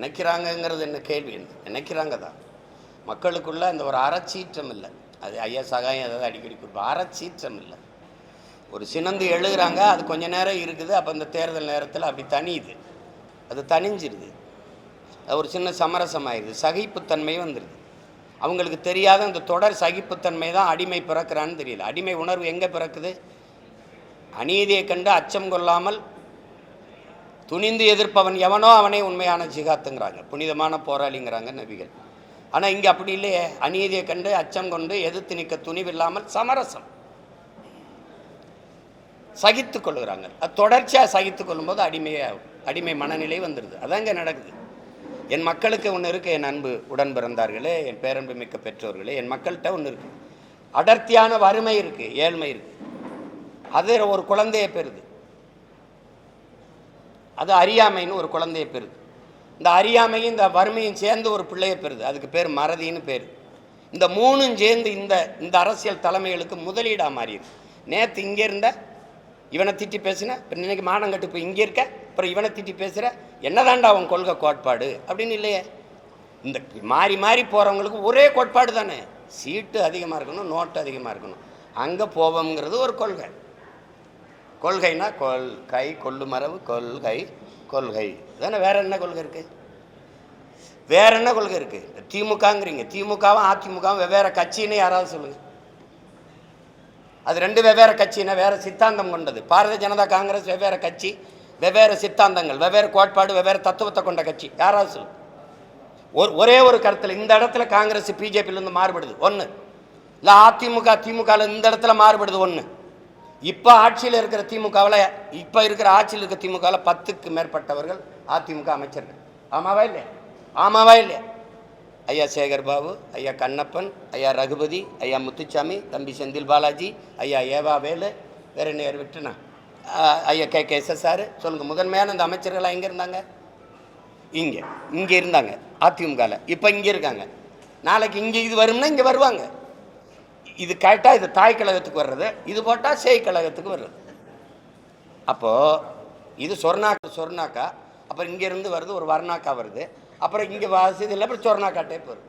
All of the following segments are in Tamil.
நினைக்கிறாங்கங்கிறது என்ன கேள்வி? நினைக்கிறாங்க தான். மக்களுக்குள்ள அந்த ஒரு அறச்சீற்றம் இல்லை. அது ஐயா சகாயம் ஏதாவது அடிக்கடி கொடுப்போம். அறச்சீற்றம் இல்லை. ஒரு சினந்து எழுதுகிறாங்க, அது கொஞ்ச நேரம் இருக்குது. அப்போ இந்த தேர்தல் நேரத்தில் அப்படி தனியுது, அது தனிஞ்சிருது, அது ஒரு சின்ன சமரசமாயிடுது, சகிப்புத்தன்மை வந்துடுது. அவங்களுக்கு தெரியாத அந்த தொடர் சகிப்புத்தன்மை தான் அடிமை பிறக்கிறான்னு தெரியல. அடிமை உணர்வு எங்கே பிறக்குது? அநீதியை கண்டு அச்சம் கொள்ளாமல் துணிந்து எதிர்ப்பவன் எவனோ அவனே உண்மையான ஜிகாத்துங்கிறாங்க, புனிதமான போராளிங்கிறாங்க நபிகள். ஆனால் இங்கே அப்படி இல்லையே. அநீதியை கண்டு அச்சம் கொண்டு எதிர்த்து நிற்க துணிவில்லாமல் சமரசம் சகித்து கொள்ளுகிறாங்க. அது தொடர்ச்சியாக சகித்து கொள்ளும்போது அடிமை மனநிலை வந்துடுது. அதான் இங்கே நடக்குது. என் மக்களுக்கு ஒன்று இருக்குது, என் அன்பு உடன் பிறந்தார்களே, என் பேரன்பு மிக்க பெற்றோர்களே, என் மக்கள்கிட்ட ஒன்று இருக்குது. அடர்த்தியான வறுமை இருக்குது, ஏழ்மை இருக்குது. அது ஒரு குழந்தையை பெறுது. அது அறியாமைன்னு ஒரு குழந்தையை பெறுது. இந்த அறியாமையும் இந்த வறுமையும் சேர்ந்து ஒரு பிள்ளையை பெறுது. அதுக்கு பேர் மறதின்னு பேர். இந்த மூணும் சேர்ந்து இந்த அரசியல் தலைமைகளுக்கு முதலீடாக மாறிடுது. நேற்று இங்கே இருந்த இவனை திட்டி பேசுன, இன்னைக்கு மானங்கட்டு இப்போ இங்கே இருக்க, அப்புறம் இவனை திட்டி பேசுகிற, என்னதாண்டா அவன் கொள்கை கோட்பாடு அப்படின்னு இல்லையே. இந்த மாறி மாறி போகிறவங்களுக்கு ஒரே கோட்பாடு தானே. சீட்டு அதிகமாக இருக்கணும், நோட்டு அதிகமாக இருக்கணும், அங்கே போவோங்கிறது ஒரு கொள்கை. கொள்கைனா கொள்கை, கொள்ளுமரபு, கொள்கை கொள்கை தானே. வேற என்ன கொள்கை இருக்குது? வேற என்ன கொள்கை இருக்குது? திமுகங்கிறீங்க. திமுகவும் அதிமுகவும் வெவ்வேறு கட்சின்னு யாராவது சொல்லுங்கள். அது ரெண்டு வெவ்வேறு கட்சின்னா வேறு சித்தாந்தம் கொண்டது. பாரதிய ஜனதா காங்கிரஸ் வெவ்வேறு கட்சி, வெவ்வேறு சித்தாந்தங்கள், வெவ்வேறு கோட்பாடு, வெவ்வேறு தத்துவத்தை கொண்ட கட்சி. யாராவது சொல்லு. ஒரே ஒரு கருத்தில் இந்த இடத்துல காங்கிரஸ் பிஜேபியிலேருந்து மாறுபடுது ஒன்று, இல்லை அதிமுக திமுகவில் இந்த இடத்துல மாறுபடுது ஒன்று. இப்போ ஆட்சியில் இருக்கிற திமுகவில், இப்போ இருக்கிற ஆட்சியில் இருக்கிற திமுகவில் 10க்கு மேற்பட்டவர்கள் அதிமுக அமைச்சர்கள். ஆமாவா இல்லையா? ஆமாவா இல்லையா? ஐயா சேகர் பாபு, ஐயா கண்ணப்பன், ஐயா ரகுபதி, ஐயா முத்துச்சாமி, தம்பி செந்தில் பாலாஜி, ஐயா ஏவா வேலு, வேற நேர் விட்டுனா ஐயா கே எஸ்எஸ்ஆர். சொல்லுங்கள், முதன்மையான இந்த அமைச்சர்கள்லாம் எங்கே இருந்தாங்க? இங்கே இருந்தாங்க அதிமுகவில். இப்போ இங்கே இருக்காங்க. நாளைக்கு இங்கே இது வரும்னா இங்கே வருவாங்க. இது கேட்டால் இது தாய் கழகத்துக்கு வர்றது, இது போட்டால் சேய் கழகத்துக்கு வர்றது. அப்போது இது சொர்ணாக்கா, அப்புறம் இங்கேருந்து வருது ஒரு வர்ணாக்கா வருது, அப்புறம் இங்கே வாசிது இல்லை, அப்புறம் சொர்ணாக்காட்டே போகிறது.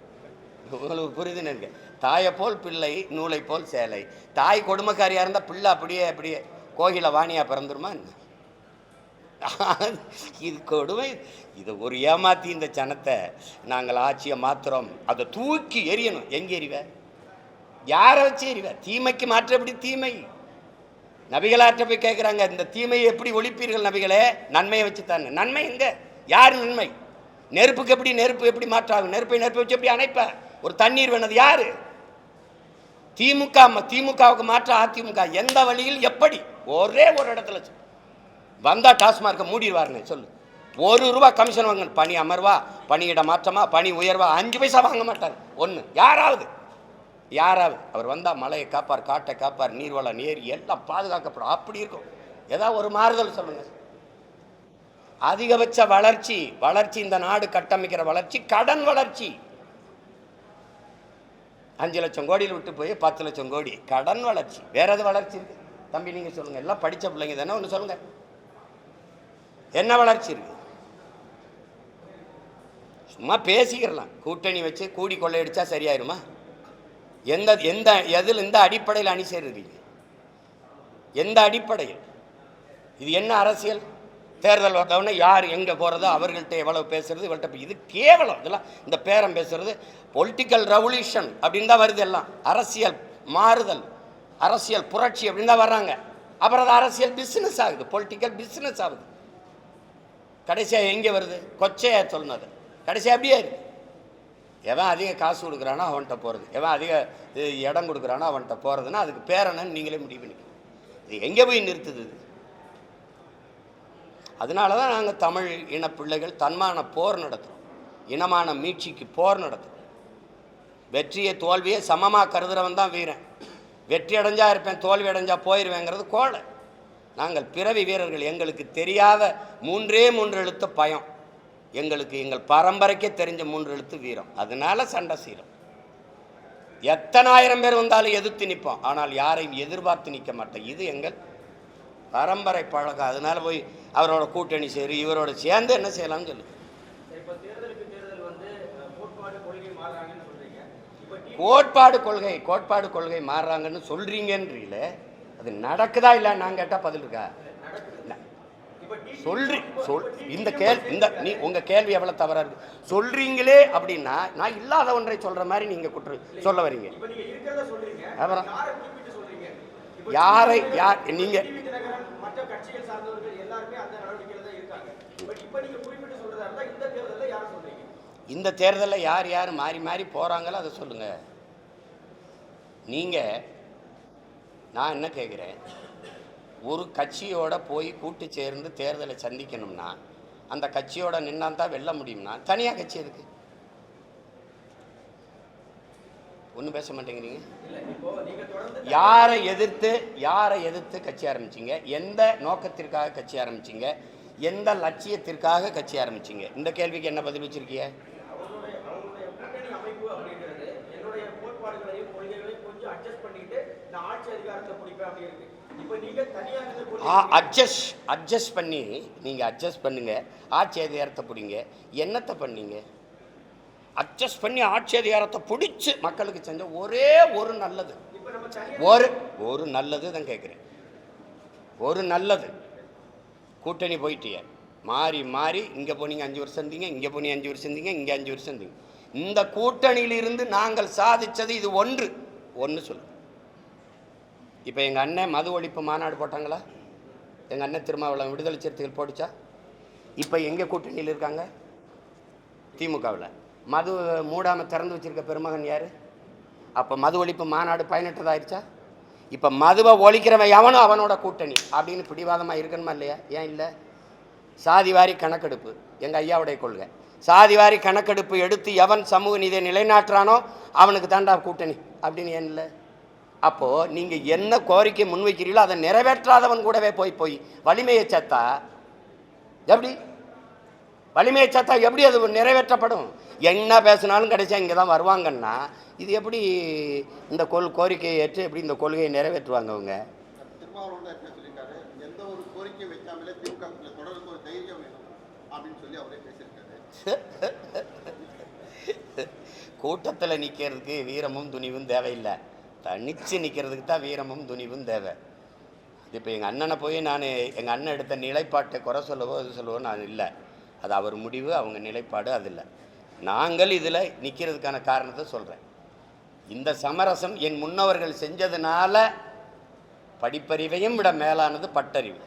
உங்களுக்கு புரியுதுன்னு இருக்கு. தாயை போல் பிள்ளை, நூலை போல் சேலை. தாய் கொடுமைக்காரியாக இருந்தால் பிள்ளை அப்படியே கோகில வாணியாக பிறந்துருமா என்ன? இது கொடுமை. இதை ஒரு ஏமாற்றி இந்த ஜனத்தை நாங்கள் ஆட்சியை மாற்றுறோம், அதை தூக்கி எரியணும். எங்கே எறிவேன்? யாரை வச்சு எறிவேன்? தீமைக்கு மாற்ற எப்படி தீமை? நபிகளாற்ற போய் கேட்குறாங்க, இந்த தீமையை எப்படி ஒழிப்பீர்கள் நபிகளே? நன்மையை வச்சு தாங்க. நன்மை எங்க? யார் நன்மை? நெருப்புக்கு எப்படி நெருப்பு எப்படி மாற்றாகும்? நெருப்பை வச்சு எப்படி அணைப்ப? ஒரு தண்ணீர் வேணது யாரு? திமுகவுக்கு மாற்ற அதிமுக எந்த வழியில் எப்படி? ஒரே ஒரு இடத்துல வந்தா டாஸ்மார்க்கை மூடிடுவாருன்னு சொல்லு. ₹1 கமிஷன் வாங்க. பணி அமர்வா, பணியிட மாற்றமா, பணி உயர்வா, 5 பைசா வாங்க மாட்டார். ஒன்று யாராவது அவர் வந்தால் மலையை காப்பார், காட்டை காப்பார், நீர்வளம் ஏரி எல்லாம் பாதுகாக்கப்படும். அப்படி இருக்கும். ஏதாவது ஒரு மாறுதல் சொல்லுங்கள். அதிகபட்ச வளர்ச்சி இந்த நாடு கட்டமைக்கிற வளர்ச்சி கடன் வளர்ச்சி. 5 லட்சம் கோடியில் விட்டு போய் 10 லட்சம் கோடி கடன் வளர்ச்சி. வேற எது வளர்ச்சி இருக்கு தம்பி? நீங்கள் சொல்லுங்கள். எல்லாம் படித்த பிள்ளைங்க தானே, ஒன்று சொல்லுங்க. என்ன வளர்ச்சி இருக்கு? சும்மா பேசிக்கிறலாம். கூட்டணி வச்சு கூடி கொள்ளையடிச்சா சரியாயிருமா? எந்த அடிப்படையில் அணி சேருவீங்க? எந்த அடிப்படையில்? இது என்ன அரசியல்? தேர்தல் வந்தவொடனே யார் எங்கே போகிறதோ அவர்கள்ட்ட எவ்வளவு பேசுறது, இவள்கிட்ட இது கேவலம். இதெல்லாம் இந்த பேரம் பேசுறது பொலிட்டிக்கல் ரெவல்யூஷன் அப்படின்னு தான் வருது. எல்லாம் அரசியல் மாறுதல், அரசியல் புரட்சி அப்படின்னு தான் வர்றாங்க. அப்புறம் அது அரசியல் பிஸ்னஸ் ஆகுது, பொலிட்டிக்கல் பிஸ்னஸ் ஆகுது. கடைசியாக எங்கே வருது? கொச்சையா சொன்னது கடைசியாக அப்படியே இருக்குது. எவன் அதிக காசு கொடுக்குறானோ அவன்கிட்ட போகிறது, எவன் அதிக இடம் கொடுக்குறானோ அவன்கிட்ட போகிறதுனா அதுக்கு பேர் என்னன்னு நீங்களே முடிவு பண்ணிக்கணும். இது எங்கே போய் நிறுத்துது? அதனால தான் நாங்கள் தமிழ் இன பிள்ளைகள் தன்மான போர் நடத்துகிறோம், இனமான மீட்சிக்கு போர் நடத்துகிறோம். வெற்றியை தோல்வியை சமமாக கருதுகிறவன் தான் வீரன். வெற்றி அடைஞ்சா இருப்பேன், தோல்வி அடைஞ்சா போயிடுவேங்கிறது கோழை. நாங்கள் பிறவி வீரர்கள். எங்களுக்கு தெரியாத 3 எழுத்து பயம். எங்கள் பரம்பரைக்கே தெரிஞ்ச 3 எழுத்து வீரம். அதனால சண்டை செய்கிறோம். எத்தனை ஆயிரம் பேர் வந்தாலும் எதிர்த்து நிற்போம், ஆனால் யாரையும் எதிர்பார்த்து நிற்க மாட்டோம். இது எங்கள் பரம்பரை பழக்கம். அதனால போய் அவரோட கூட்டணி சேரு, இவரோட சேர்ந்து என்ன செய்யலாம்னு சொல்லு. கோட்பாடு கொள்கை மாறுறாங்கன்னு சொல்றீங்கன்றீல, அது நடக்குதா இல்ல? நான் கேட்டா பதில் இருக்கா? உங்க கேள்வி எவ்வளவு தவறா இருக்கு. சொல்றீங்களே அப்படின்னா நான் இல்லாத ஒன்றை சொல்ற மாதிரி நீங்க சொல்ல வரீங்க. அப்புறம் யாரை நீங்க இந்த தேர்தலில் யார் யார் மாறி மாறி போறாங்களோ அதை சொல்லுங்க. நீங்க நான் என்ன கேட்குறேன், ஒரு கட்சியோட போய் கூட்டு சேர்ந்து தேர்தலை சந்திக்கணும்னா அந்த கட்சியோட நின்னான் தான் வெல்ல முடியும்னா தனியாக கட்சி எதுக்கு? ஒன்றும் பேச மாட்டேங்கிறீங்க. யாரை எதிர்த்து கட்சி ஆரம்பிச்சிங்க? எந்த நோக்கத்திற்காக கட்சி ஆரம்பிச்சிங்க? எந்த லட்சியத்திற்காக கட்சி ஆரம்பிச்சிங்க? இந்த கேள்விக்கு என்ன பதில் வச்சிருக்கீங்க? அட்ஜஸ்ட் பண்ணி நீங்கள் அட்ஜஸ்ட் பண்ணுங்க, ஆட்சி அதிகாரத்தை பிடிங்க. என்னத்தை பண்ணீங்க? அட்ஜஸ்ட் பண்ணி ஆட்சி அதிகாரத்தை பிடிச்சி மக்களுக்கு செஞ்ச ஒரே ஒரு நல்லது, ஒரு நல்லது தான் கேட்குறேன். ஒரு நல்லது, கூட்டணி போயிட்டிய மாறி மாறி இங்கே போனீங்க 5 வருஷம் இருந்தீங்க, இங்கே போனீங்க 5 வருஷம் இருந்தீங்க, இங்கே 5 வருஷம் இருந்தீங்க. இந்த கூட்டணியிலிருந்து நாங்கள் சாதித்தது இது ஒன்று சொல்லு. இப்போ எங்கள் அண்ணன் மது ஒழிப்பு மாநாடு போட்டாங்களா? எங்கள் அண்ணன் திருமாவளவன் விடுதலை சிறுத்தைகள் போட்டுச்சா? இப்போ எங்கே கூட்டணியில் இருக்காங்க? திமுகவில். மது மூடாமல் திறந்து வச்சிருக்க பெருமகன் யார்? அப்போ மது ஒழிப்பு மாநாடு பயனற்றதாயிருச்சா? இப்போ மதுவை ஒழிக்கிறவன் எவனும் அவனோட கூட்டணி அப்படின்னு பிடிவாதமாக இருக்கணுமா இல்லையா? ஏன் இல்லை? சாதிவாரி கணக்கெடுப்பு எங்கள் ஐயாவுடைய கொள்கை. சாதிவாரி கணக்கெடுப்பு எடுத்து எவன் சமூக நீதியை நிலைநாட்டுறானோ அவனுக்கு தாண்டா கூட்டணி அப்படின்னு ஏன் இல்லை? அப்போது நீங்கள் என்ன கோரிக்கை முன்வைக்கிறீங்களோ அதை நிறைவேற்றாதவன் கூடவே போய் வலிமையை சேர்த்தா எப்படி? வலிமையை சேர்த்தா எப்படி அது நிறைவேற்றப்படும்? என்ன பேசினாலும் கடைசியாக இங்கே தான் வருவாங்கன்னா இது எப்படி இந்த கோரிக்கையை ஏற்று எப்படி இந்த கொள்கையை நிறைவேற்றுவாங்க அவங்க? கூட்டத்தில் நிற்கிறதுக்கு வீரமும் துணிவும் தேவையில்லை, தனிச்சு நிற்கிறதுக்கு தான் வீரமும் துணிவும் தேவை. இப்போ எங்கள் அண்ணனை போய் நான் எங்கள் அண்ணன் எடுத்த நிலைப்பாட்டை குறை சொல்லவோ இது சொல்லவோ நான் இல்லை. அது அவர் முடிவு, அவங்க நிலைப்பாடு, அது இல்லை. நாங்கள் இதில் நிற்கிறதுக்கான காரணத்தை சொல்கிறேன். இந்த சமரசம் என் முன்னவர்கள் செஞ்சதுனால படிப்பறிவையும் விட மேலானது பட்டறிவு.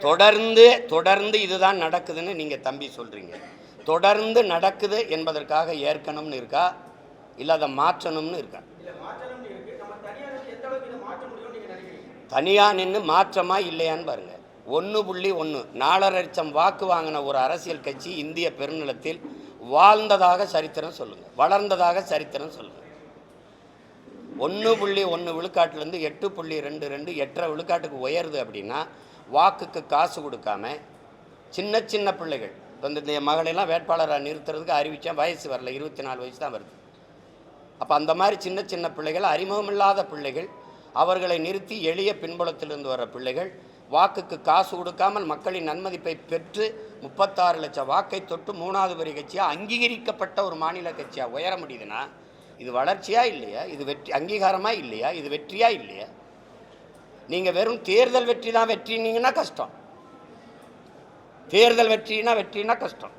தொடர்ந்து இதுதான் நடக்குதுன்னு நீங்கள் தம்பி சொல்கிறீங்க. தொடர்ந்து நடக்குது என்பதற்காக ஏற்கனம்னு இருக்கா, இல்லை அதை மாற்றணும்னு இருக்கா? தனியாக நின்று மாற்றமா இல்லையான்னு பாருங்க. 1.1 4.5 லட்சம் வாக்கு வாங்கின ஒரு அரசியல் கட்சி இந்திய பெருநிலத்தில் வாழ்ந்ததாக சரித்திரம் சொல்லுங்கள், வளர்ந்ததாக சரித்திரம் சொல்லுங்கள். 1.1 விழுக்காட்டிலேருந்து 8.22 8.5 விழுக்காட்டுக்கு உயருது அப்படின்னா வாக்குக்கு காசு கொடுக்காம சின்ன பிள்ளைகள் இந்த மகளெல்லாம் வேட்பாளராக நிறுத்துறதுக்கு அறிவித்தேன். வயசு வரல, 24 வயசு தான் வருது. அப்போ அந்த மாதிரி சின்ன பிள்ளைகள், அறிமுகமில்லாத பிள்ளைகள், அவர்களை நிறுத்தி எளிய பின்புலத்திலிருந்து வர பிள்ளைகள் வாக்குக்கு காசு கொடுக்காமல் மக்களின் நன்மதிப்பை பெற்று 36 லட்சம் வாக்கை தொட்டு 3வது பெரிய கட்சியாக அங்கீகரிக்கப்பட்ட ஒரு மாநில கட்சியாக உயர முடியுதுன்னா இது வளர்ச்சியா இல்லையா? இது வெற்றி அங்கீகாரமா இல்லையா? இது வெற்றியா இல்லையா? நீங்கள் வெறும் தேர்தல் வெற்றி தான் வெற்றினீங்கன்னா கஷ்டம். தேர்தல் வெற்றினா கஷ்டம்.